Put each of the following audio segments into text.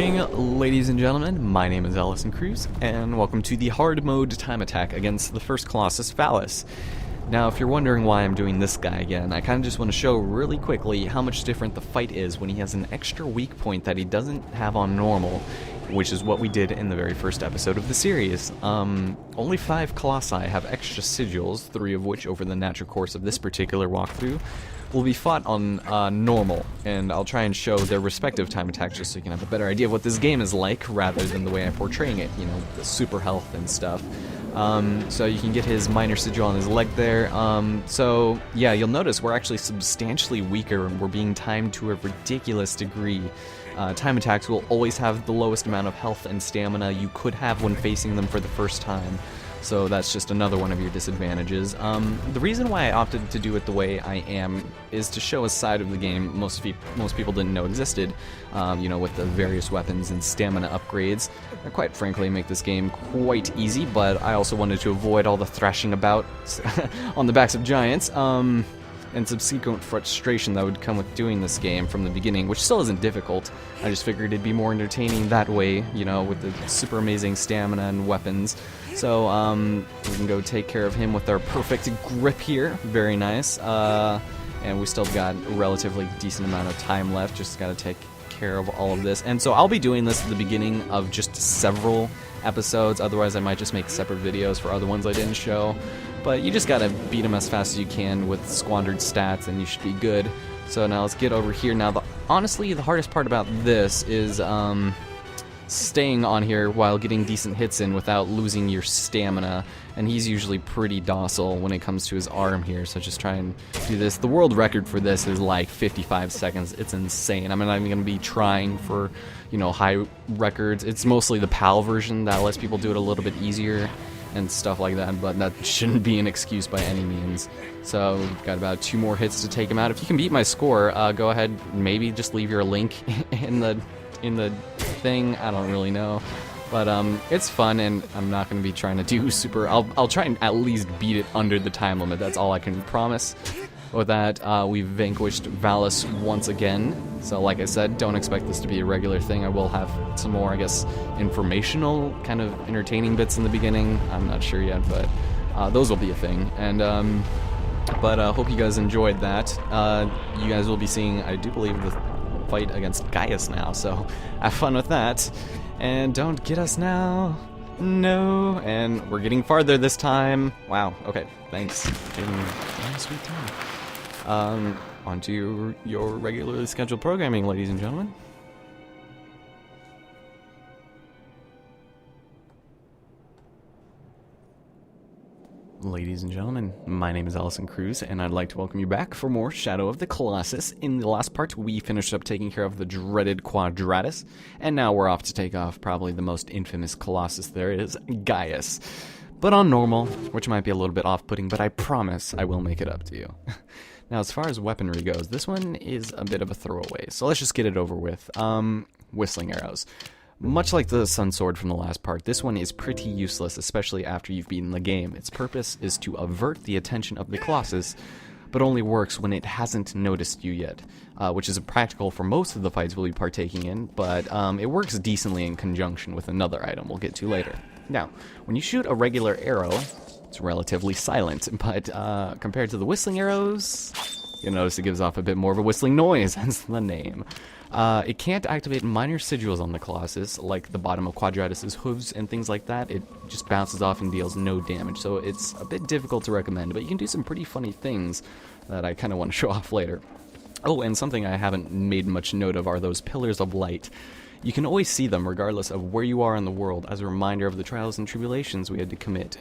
morning, ladies and gentlemen. My name is Allison Cruz, and welcome to the hard mode time attack against the first Colossus, Gaius. Now, if you're wondering why I'm doing this guy again, I kind of just want to show really quickly how much different the fight is when he has an extra weak point that he doesn't have on normal, which is what we did in the very first episode of the series. Only 5 Colossi have extra sigils, 3 of which over the natural course of this particular walkthrough will be fought on normal, and I'll try and show their respective time attacks just so you can have a better idea of what this game is like rather than the way I'm portraying it, you know, the super health and stuff. So you can get his minor sigil on his leg there. So yeah, you'll notice we're actually substantially weaker and we're being timed to a ridiculous degree. Time attacks will always have the lowest amount of health and stamina you could have when facing them for the first time. So that's just another one of your disadvantages. The reason why I opted to do it the way I am is to show a side of the game most people didn't know existed, you know, with the various weapons and stamina upgrades. That quite frankly make this game quite easy, but I also wanted to avoid all the thrashing about on the backs of giants, and subsequent frustration that would come with doing this game from the beginning, which still isn't difficult. I just figured it'd be more entertaining that way, you know, with the super amazing stamina and weapons. So, we can go take care of him with our perfect grip here. Very nice. And we still got a relatively decent amount of time left. Just gotta take care of all of this. And so I'll be doing this at the beginning of just several episodes. Otherwise, I might just make separate videos for other ones I didn't show. But you just gotta beat him as fast as you can with squandered stats, and you should be good. So now let's get over here. Now, honestly, the hardest part about this is staying on here while getting decent hits in without losing your stamina. And he's usually pretty docile when it comes to his arm here, so just try and do this. The world record for this is like 55 seconds. It's insane. I'm not even gonna be trying for, you know, high records. It's mostly the PAL version that lets people do it a little bit easier and stuff like that, but that shouldn't be an excuse by any means. So we've got about 2 more hits to take him out. If you can beat my score, go ahead, maybe just leave your link in the thing. I don't really know, but it's fun, and I'm not going to be trying to do super. I'll try and at least beat it under the time limit. That's all I can promise. With that, we've vanquished Gaius once again. So like I said, don't expect this to be a regular thing. I will have some more, I guess, informational, kind of entertaining bits in the beginning. I'm not sure yet, but those will be a thing. And hope you guys enjoyed that. You guys will be seeing, I do believe, the fight against Gaius now. So have fun with that. And don't get us now. No. And we're getting farther this time. Wow. Okay. Thanks. Getting a sweet time. On to your regularly scheduled programming, ladies and gentlemen. Ladies and gentlemen, my name is Allison Cruz, and I'd like to welcome you back for more Shadow of the Colossus. In the last part, we finished up taking care of the dreaded Quadratus, and now we're off to take off probably the most infamous Colossus there is, Gaius. But on normal, which might be a little bit off-putting, but I promise I will make it up to you. Now, as far as weaponry goes, this one is a bit of a throwaway, so let's just get it over with. Whistling arrows. Much like the Sun Sword from the last part, this one is pretty useless, especially after you've beaten the game. Its purpose is to avert the attention of the Colossus, but only works when it hasn't noticed you yet, which is practical for most of the fights we'll be partaking in, but it works decently in conjunction with another item we'll get to later. Now, when you shoot a regular arrow, it's relatively silent, but compared to the whistling arrows, you'll notice it gives off a bit more of a whistling noise, hence the name. It can't activate minor sigils on the Colossus, like the bottom of Quadratus's hooves and things like that. It just bounces off and deals no damage, so it's a bit difficult to recommend, but you can do some pretty funny things that I kind of want to show off later. Oh, and something I haven't made much note of are those pillars of light. You can always see them regardless of where you are in the world as a reminder of the trials and tribulations we had to commit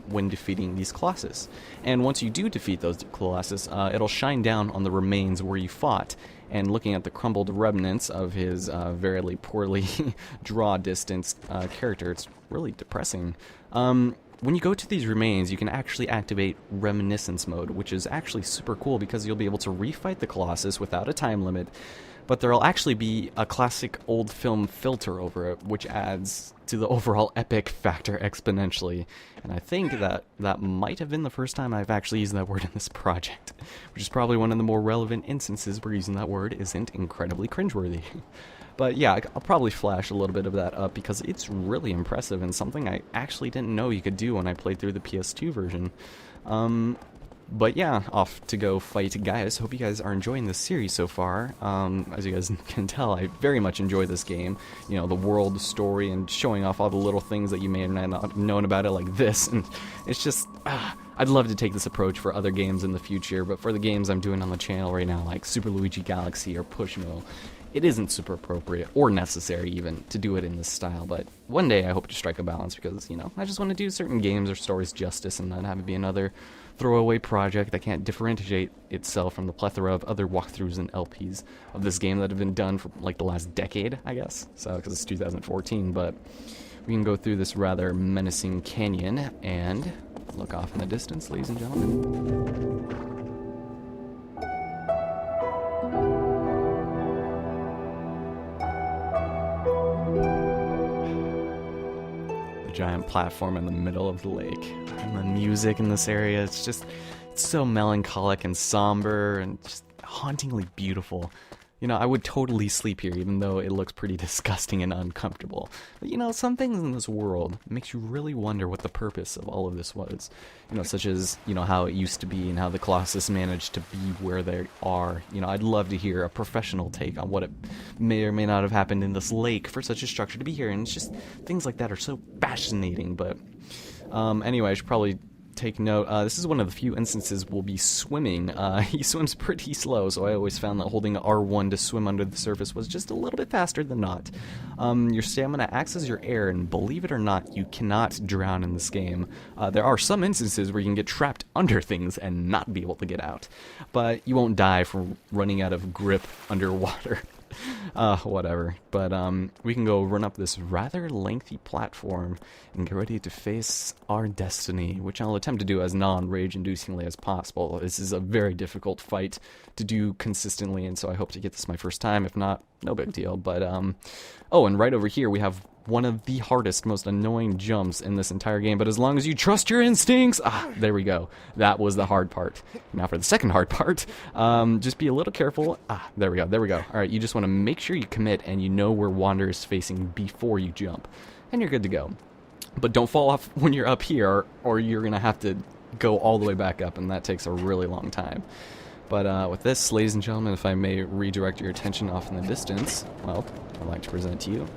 when defeating these Colossus. And once you do defeat those Colossus, it'll shine down on the remains where you fought, and looking at the crumbled remnants of his very poorly draw-distanced character, it's really depressing. When you go to these remains, you can actually activate Reminiscence mode, which is actually super cool because you'll be able to refight the Colossus without a time limit, but there'll actually be a classic old film filter over it, which adds to the overall epic factor exponentially. And I think that might have been the first time I've actually used that word in this project, which is probably one of the more relevant instances where using that word isn't incredibly cringeworthy. But yeah, I'll probably flash a little bit of that up because it's really impressive and something I actually didn't know you could do when I played through the PS2 version. But yeah, off to go fight Gaius. Hope you guys are enjoying this series so far. As you guys can tell, I very much enjoy this game. You know, the world, the story, and showing off all the little things that you may or may not have known about it, like this. And it's just, I'd love to take this approach for other games in the future, but for the games I'm doing on the channel right now, like Super Luigi Galaxy or Pushmo, it isn't super appropriate, or necessary even, to do it in this style, but one day I hope to strike a balance because, you know, I just want to do certain games or stories justice and not have it be another throwaway project that can't differentiate itself from the plethora of other walkthroughs and LPs of this game that have been done for, like, the last decade, I guess, so, because it's 2014, but we can go through this rather menacing canyon and look off in the distance, ladies and gentlemen. Giant platform in the middle of the lake, and the music in this area, it's so melancholic and somber and just hauntingly beautiful. You know, I would totally sleep here even though it looks pretty disgusting and uncomfortable. But you know, some things in this world makes you really wonder what the purpose of all of this was. You know, such as, you know, how it used to be and how the Colossus managed to be where they are. You know, I'd love to hear a professional take on what it may or may not have happened in this lake for such a structure to be here. And it's just, things like that are so fascinating. But anyway, I should probably take note. This is one of the few instances we'll be swimming. He swims pretty slow, so I always found that holding R1 to swim under the surface was just a little bit faster than not. Your stamina acts as your air, and believe it or not, you cannot drown in this game. There are some instances where you can get trapped under things and not be able to get out, but you won't die from running out of grip underwater. Whatever. But we can go run up this rather lengthy platform and get ready to face our destiny, which I'll attempt to do as non-rage-inducingly as possible. This is a very difficult fight to do consistently, and so I hope to get this my first time. If not, no big deal. But oh, and right over here we have one of the hardest, most annoying jumps in this entire game, but as long as you trust your instincts, there we go. That was the hard part. Now for the second hard part, just be a little careful. There we go. Alright, you just want to make sure you commit and you know where Wander is facing before you jump, and you're good to go. But don't fall off when you're up here, or you're going to have to go all the way back up, and that takes a really long time. But with this, ladies and gentlemen, if I may redirect your attention off in the distance, well, I'd like to present to you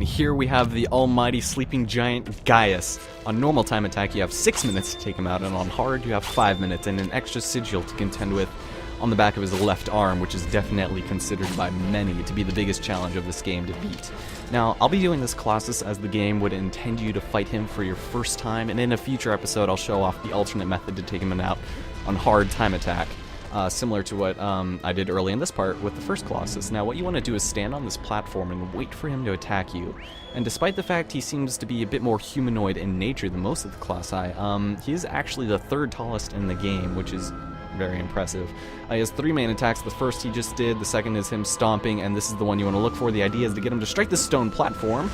here we have the almighty sleeping giant Gaius. On normal time attack you have 6 minutes to take him out, and on hard you have 5 minutes and an extra sigil to contend with on the back of his left arm, which is definitely considered by many to be the biggest challenge of this game to beat. Now, I'll be doing this Colossus as the game would intend you to fight him for your first time, and in a future episode I'll show off the alternate method to take him out on hard time attack. Similar to what I did early in this part with the first Colossus. Now what you want to do is stand on this platform and wait for him to attack you. And despite the fact he seems to be a bit more humanoid in nature than most of the Colossi, he is actually the third tallest in the game, which is very impressive. He has 3 main attacks. The first he just did, the second is him stomping, and this is the one you want to look for. The idea is to get him to strike this stone platform,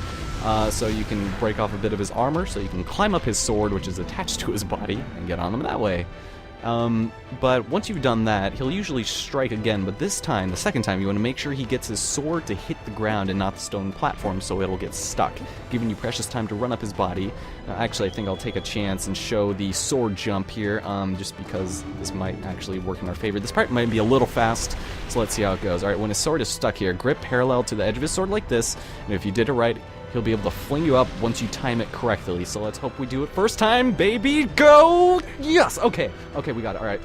so you can break off a bit of his armor, so you can climb up his sword, which is attached to his body, and get on him that way. But once you've done that, he'll usually strike again, but this time, the second time, you want to make sure he gets his sword to hit the ground and not the stone platform, so it'll get stuck, giving you precious time to run up his body. Actually, I think I'll take a chance and show the sword jump here, just because this might actually work in our favor. This part might be a little fast, so let's see how it goes. Alright, when his sword is stuck here, grip parallel to the edge of his sword like this, and if you did it right, he'll be able to fling you up once you time it correctly. So let's hope we do it first time, baby. Go! Yes! Okay, we got it. Alright.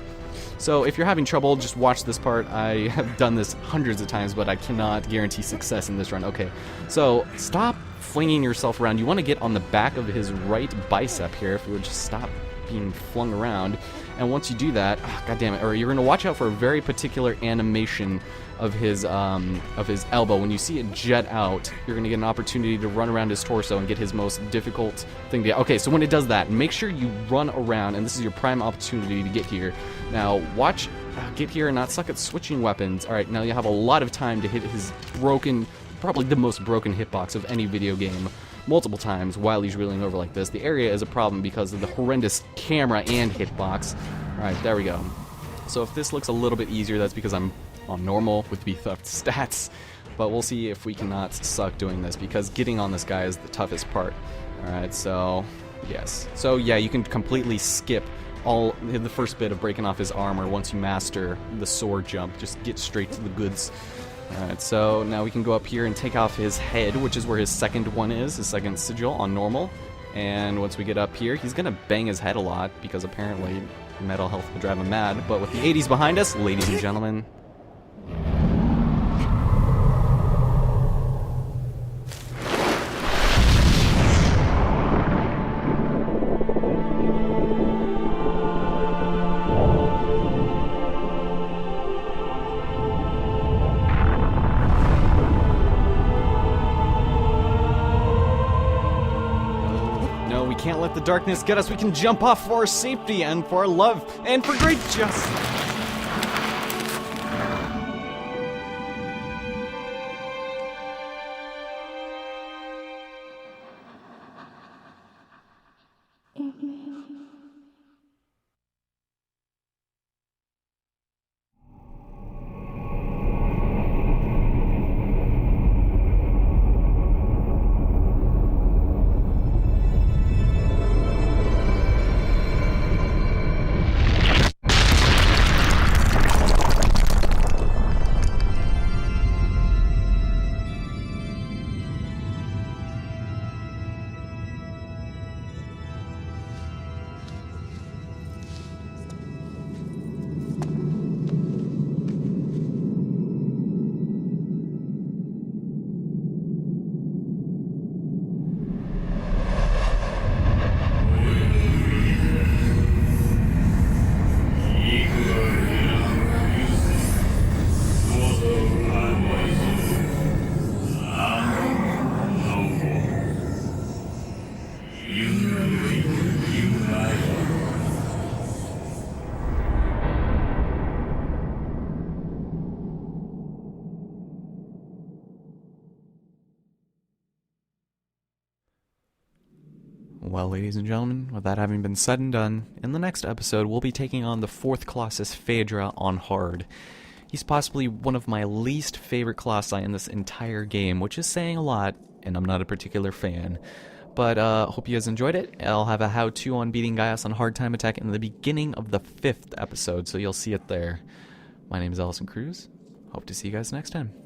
So if you're having trouble, just watch this part. I have done this hundreds of times, but I cannot guarantee success in this run. Okay, so stop flinging yourself around. You want to get on the back of his right bicep here, if you would just stop being flung around. And once you do that, god damn it, or you're going to watch out for a very particular animation of his elbow. When you see it jet out, you're going to get an opportunity to run around his torso and get his most difficult thing to get. Okay, so when it does that, make sure you run around, and this is your prime opportunity to get here. Now, watch, get here and not suck at switching weapons. Alright, now you have a lot of time to hit his broken, probably the most broken hitbox of any video game, multiple times while he's reeling over like this. The area is a problem because of the horrendous camera and hitbox. Alright, there we go. So if this looks a little bit easier, that's because I'm on normal with beefed up stats, but we'll see if we cannot suck doing this, because getting on this guy is the toughest part. Alright, so yes. So yeah, you can completely skip all the first bit of breaking off his armor once you master the sword jump. Just get straight to the goods. Alright, so now we can go up here and take off his head, which is where his second one is, his second sigil on normal. And once we get up here, he's gonna bang his head a lot, because apparently metal health will drive him mad. But with the 80s behind us, ladies and gentlemen, we can't let the darkness get us. We can jump off for our safety and for our love and for great justice. Well, ladies and gentlemen, with that having been said and done, in the next episode we'll be taking on the 4th Colossus, Phaedra, on hard. He's possibly one of my least favorite Colossi in this entire game, which is saying a lot, and I'm not a particular fan. But hope you guys enjoyed it. I'll have a how-to on beating Gaius on hard time attack in the beginning of the 5th episode, so you'll see it there. My name is Allison Cruz. Hope to see you guys next time.